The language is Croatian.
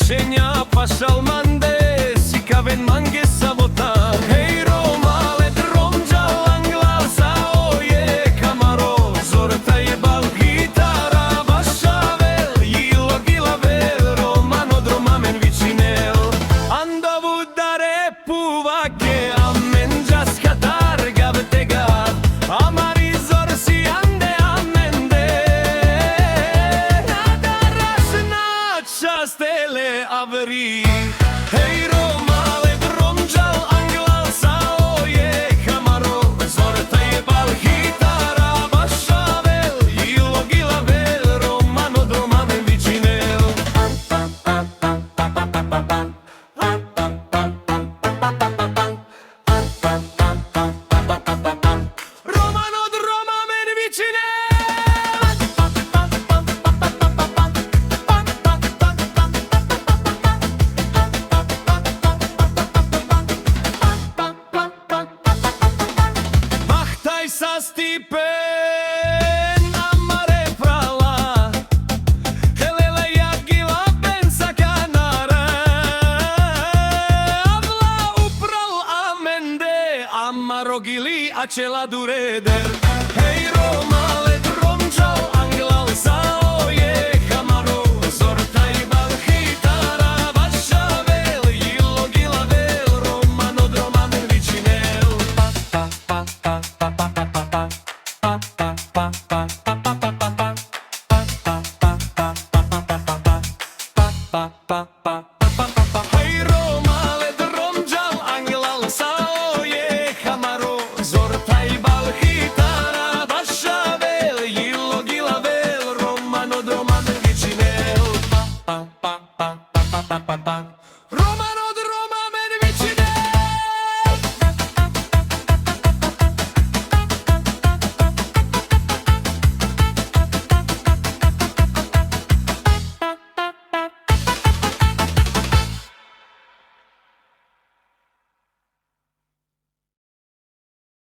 Scegna pasal mande si kaven mange savota. Hey Roma le dromja angla sa oye kamaro zorta je bal gitara bashavel yilo gilavel romano dromamen vicinel ando vudare puvake amen jaskatar gavtega amari zor si ande amende adarasna chastele avri. Hey Roma le dromja angla sa oye kamaro zorta je bal gitara bashavel yilo gilavel romano dromamen vicinel romano dromamen vicinel. Machtaj sa stipen amare prala helele jagila ben sakanare avla upral amende amarogili acela dureder